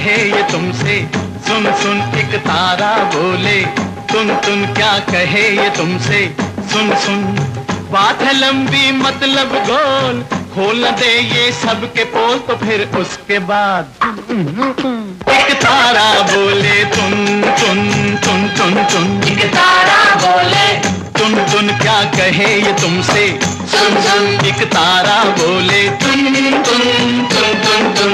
कहे ये तुमसे, सुन सुन एक तारा बोले, तुन क्या कहे ये तुमसे, सुन सुन। बात है लंबी मतलब गोल, खोल न दे ये सब के पोल, तो फिर उसके बाद एक तारा बोले, तुन तुन तुन तुन तुन। एक तारा बोले, तुन क्या कहे ये तुमसे, सुन सुन। एक तारा बोले, तुन तुन तुन तुन तुन।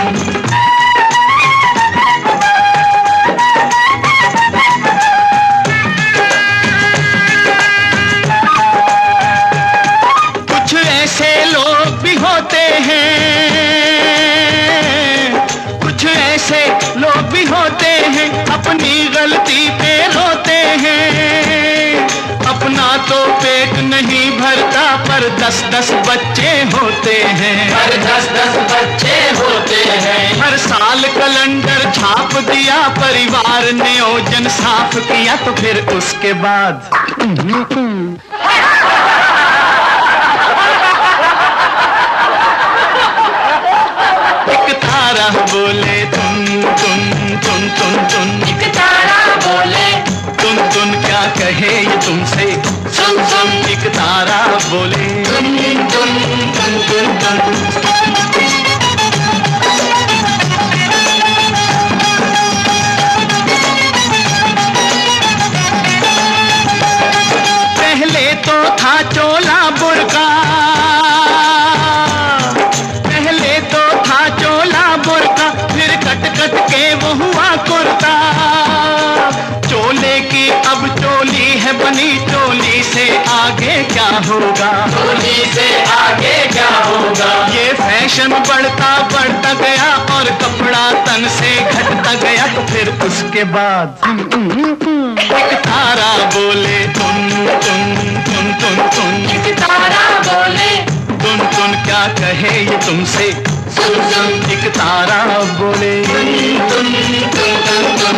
कुछ ऐसे लोग भी होते हैं, कुछ ऐसे लोग भी होते हैं, अपनी गलती पे रोते हैं। अपना तो पेट नहीं भरता, पर 10-10 बच्चे होते हैं, पर 10-10 बच्चे होते हैं। हर साल कैलेंडर छाप दिया, परिवार ने ओजन साफ किया, तो फिर उसके बाद एक तारा बोले, तुन तुन तुन तुन तुन। एक तारा बोले, तुन क्या कहे ये तुमसे, सुन सुन। एक तारा बोले, तुन तुन तुन तुन तुन। पहले तो था चोला बुर्का, पहले तो था चोला बुर्का, फिर कट कट के वो हुआ कुर्ता। चोले की अब चोली है बनी, चोली से आगे क्या होगा, चोली से आगे क्या होगा। ये फैशन बढ़ता बढ़ता गया, और कपड़ा तन से घटता गया, तो फिर उसके बाद एक तारा बोले, तुन तुन तुन तुन तुन। एक तारा बोले, तुन क्या कहे ये तुमसे, सुन सुन। एक तारा बोले, तुन तुन तुन तुन।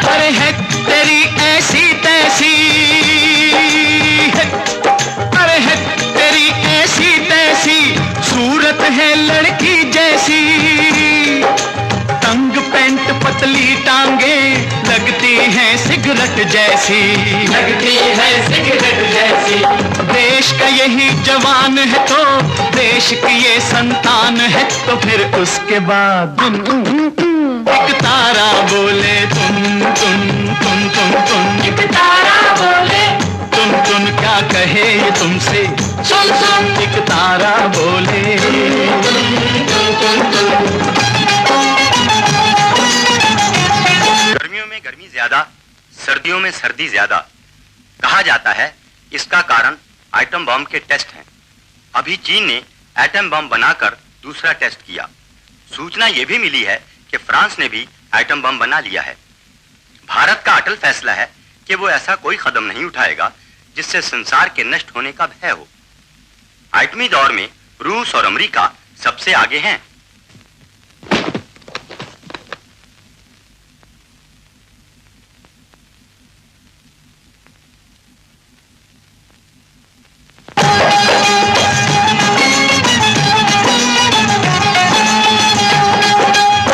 अरे है तेरी ऐसी तैसी, अरे है तेरी ऐसी तैसी, सूरत है लड़की जैसी। तंग पैंट पतली टांगे, लगती है सिगरेट जैसी, लगती है सिगरेट जैसी। देश का यही जवान है, तो देश की ये संतान है, तो फिर उसके बाद एक तारा बोले, तुन तुन तुन तुन तुन। एक तारा बोले, तुन क्या कहे ये तुमसे, सुन सुन। एक तारा बोले, तुन तुन तुन। गर्मियों में गर्मी ज्यादा, सर्दियों में सर्दी ज्यादा। कहा जाता है इसका कारण आइटम बम के टेस्ट हैं। अभी चीन ने एटम बम बनाकर दूसरा टेस्ट किया। सूचना यह भी मिली है कि फ्रांस ने भी आइटम बम बना लिया है। भारत का अटल फैसला है कि वो ऐसा कोई कदम नहीं उठाएगा जिससे संसार के नष्ट होने का भय हो। आइटमी दौर में रूस और अमेरिका सबसे आगे हैं।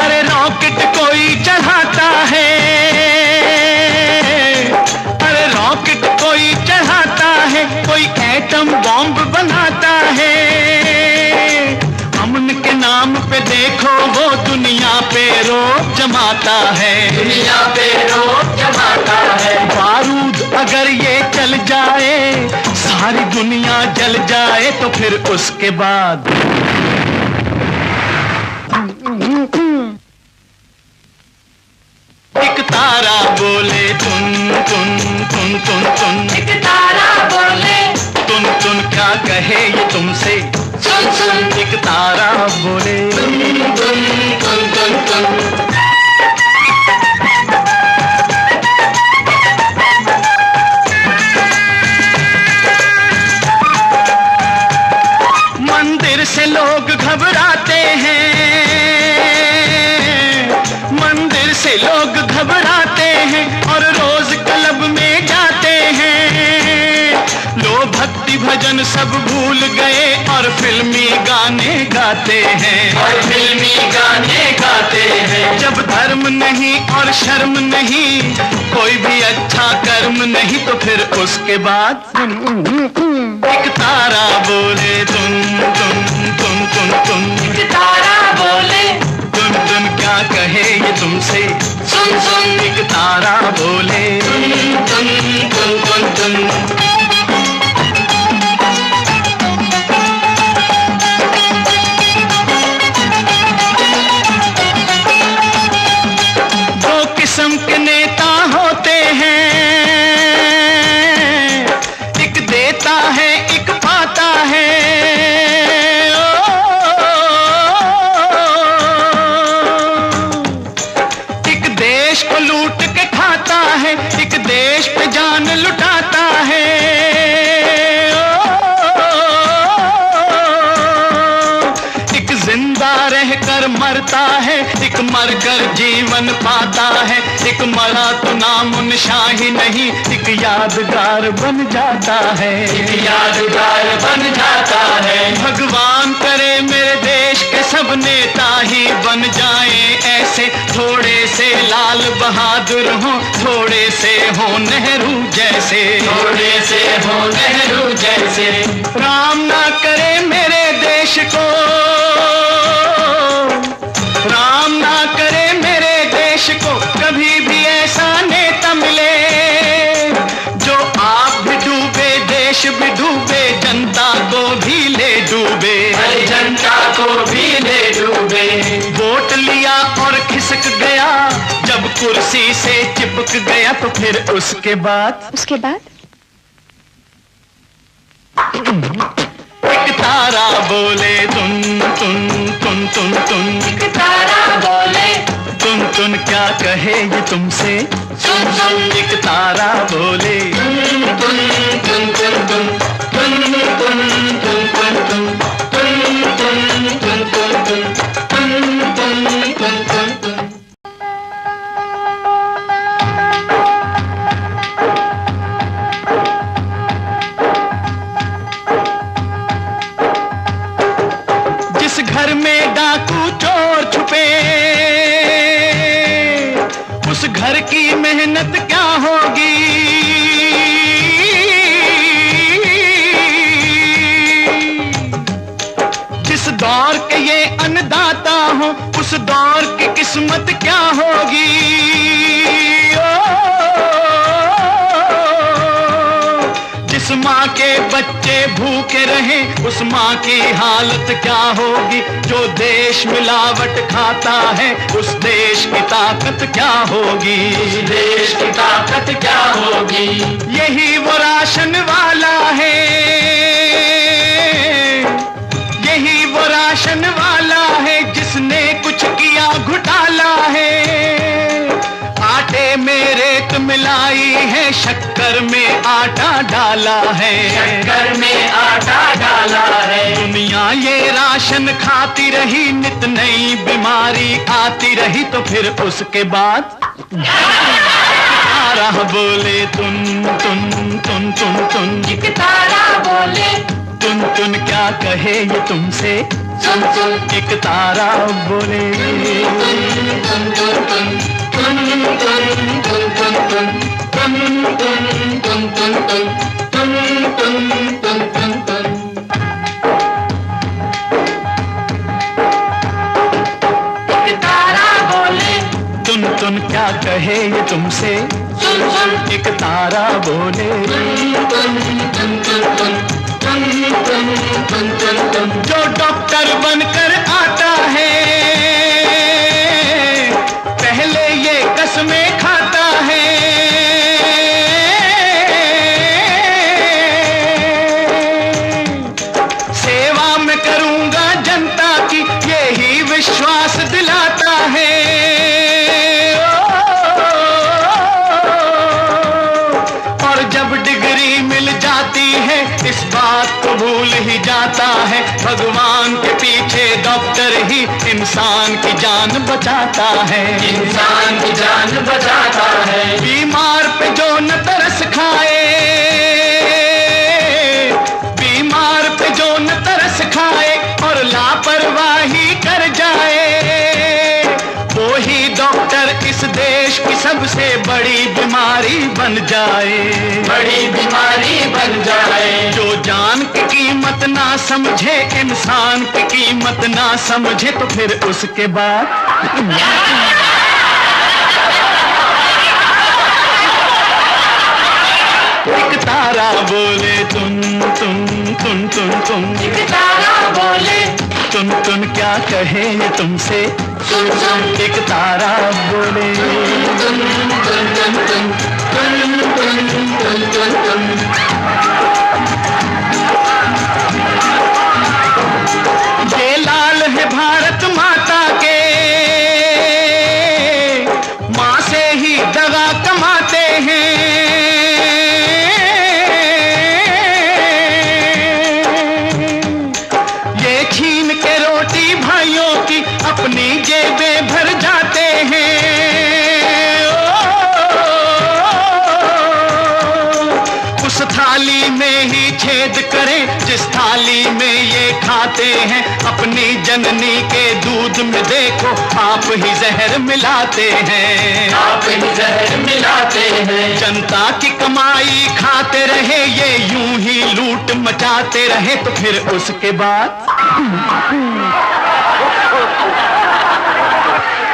अरे रॉकेट कोई चढ़ाता है, अरे रॉकेट कोई चढ़ाता है, कोई एटम बॉम्ब बनाता है। अमन के नाम पे देखो वो दुनिया पे रोक जमाता है, दुनिया पे रोक जमाता है। बारूद अगर ये चल जाए, सारी दुनिया जल जाए, तो फिर उसके बाद एक तारा बोले, तुन तुन तुन तुन तुन। एक तारा बोले, तुन क्या कहे ये तुमसे, सुन सुन। एक तारा बोले, तुन तुन तुन तुन तुन। मंदिर से लोग घबराते हैं, मंदिर से लोग घबराते हैं, और रोज क्लब में जाते हैं। भजन सब भूल गए और फिल्मी गाने गाते हैं, और फिल्मी गाने गाते हैं। जब धर्म नहीं और शर्म नहीं, कोई भी अच्छा कर्म नहीं, तो फिर उसके बाद एक तारा बोले तुम तुम तुम तुम तुम। एक तारा बोले तुम क्या कहे ये तुमसे, सुन सुन। एक तारा बोले तुम तुम तुम तुम। किस्म के नेता होते हैं, एक देता है एक पाता है। एक देश को लूट के खाता है, एक देश पे जान लुटाता है। एक जिंदा रहकर मरता है, एक मरकर जीवन पाता है। एक मरा तो नाम निशान ही नहीं, एक यादगार बन जाता है, एक यादगार बन जाता है। भगवान करे मेरे देश के सब नेता ही बन जाएं ऐसे, थोड़े से लाल बहादुर हो, थोड़े से हो नेहरू जैसे, थोड़े से हो नेहरू जैसे। राम ना करे मेरे देश को, राम ना करे मेरे देश को कभी भी ऐसा नेता मिले, जो आप भी डूबे देश भी डूबे, जनता को भी ले डूबे, जनता को भी ले डूबे। वोट लिया और खिसक गया, जब कुर्सी से चिपक गया, तो फिर उसके बाद एक तारा बोले तुम तुम तुम तुम तुम। एक तारा बोले तुम क्या कहे ये तुमसे, सुन सुन। एक तारा बोले तुम तुम तुम तुम तुम तुम तुम तुम तुम तुम तुम तुम तुम तुम तुम। जिस घर में डाकू चोर छुपे, उस घर की मेहनत क्या होगी। जिस दौर के ये अन्नदाता हो, उस दौर की किस्मत क्या होगी। जिस माँ के बच्चे भूखे रहे, उस माँ की हालत क्या होगी। जो देश मिलावट खाता है, उस देश की ताकत क्या होगी। उस देश की ताकत क्या होगी। यही वो राशन वाला है, यही वो राशन वाला है, जिसने कुछ किया घोटाला है। आटे में रेत मिलाई है, शक्कर में आटा डाला है, शक्कर में आटा डाला है। दुनिया ये राशन खाती रही, नित नई बीमारी आती रही, तो फिर उसके बाद तारा बोले तुम एक तारा बोले तुम क्या कहे ये तुमसे, सुन सुन। एक तारा बोले तुम तुम तुम तुम तुम तुम तुम तुम तुम तुम तुम तुम तुम तुम तुम तुम तुम। एक तारा बोले तुम क्या कहे ये तुमसे, सुन सुन। एक तारा बोले तुम तुम तुम तुम तुम तुम तुम तुम तुम। जो डॉक्टर बनकर आता है, पहले ये कसमें खाता है। सेवा में करूंगा जनता की, यही विश्वास दिलाता है। और जब डिग्री मिल जाती है, इस बात को भूल ही जाता है, भगवान के पीछे डॉक्टर ही इंसान की जान बचाता है। इंसान की जान बचाता है। बीमार पे जो न तरस खाए, से बड़ी बीमारी बन जाए, बड़ी बीमारी बन जाए। जो जान की कीमत ना समझे, इंसान की कीमत ना समझे, तो फिर उसके बाद एक तारा बोले तुन तुन तुन तुन तुन, एक तारा बोले तुन तुन क्या कहे ये तुमसे, सुन सुन। एक तारा बोले तुन तुन तुन तुन तुन तुन तुन तुन तुन। ये लाल है भारत माता के, माँ से ही दगा कमाते हैं। ये छीन के रोटी भाइयों की अपनी जेबें भर जाते हैं। उस थाली में ही छेद करें जिस थाली में ये खाते हैं। अपनी जननी के दूध में देखो आप ही जहर मिलाते हैं, आप ही जहर मिलाते हैं। जनता की कमाई खाते रहे ये, यूं ही लूट मचाते रहे, तो फिर उसके बाद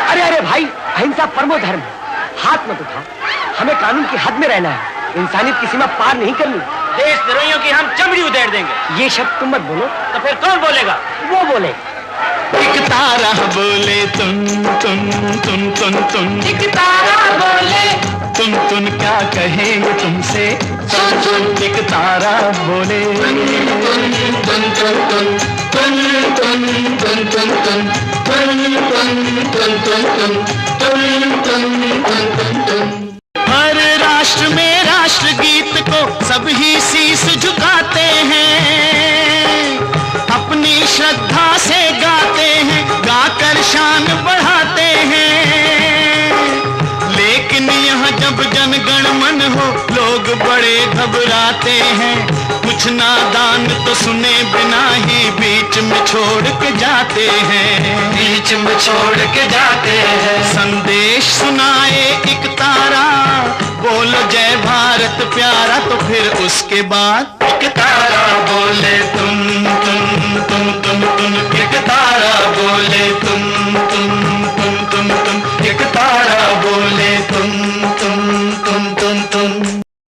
अरे अरे भाई, अहिंसा परमो धर्म है, हाथ मत उठा। हमें कानून की हद में रहना है, इंसानियत की सीमा पार नहीं करनी। देशद्रोहियों की हम चमड़ी उधेड़ देंगे। ये शब्द तुम मत बोलो। तो फिर कौन बोलेगा? वो बोले। एक तारा बोले तुन तुन तुन तुन तुन, एक तारा बोले तुन तुन क्या कहे ये तुमसे, सुन सुन। एक तारा बोले तुन तुन तुन तुन तुन तुन तुन तुन तुन तुन तुन तुन तुन तुन। हर राष्ट्र में राष्ट्रगीत को सब ही शीश झुकाते हैं, अपनी श्रद्धा से गाते हैं, गाकर शान बढ़ाते हैं। लेकिन यहाँ जब जनगण मन हो लोग बड़े घबराते हैं, कुछ नादान तो सुने बिना ही बीच में छोड़ के जाते हैं, बीच में छोड़ के जाते हैं। संदेश सुनाए एक तारा, बोलो जय भारत प्यारा, तो फिर उसके बाद एक तारा बोले तुम तुम तुम तुम तुम। एक तारा बोले तुम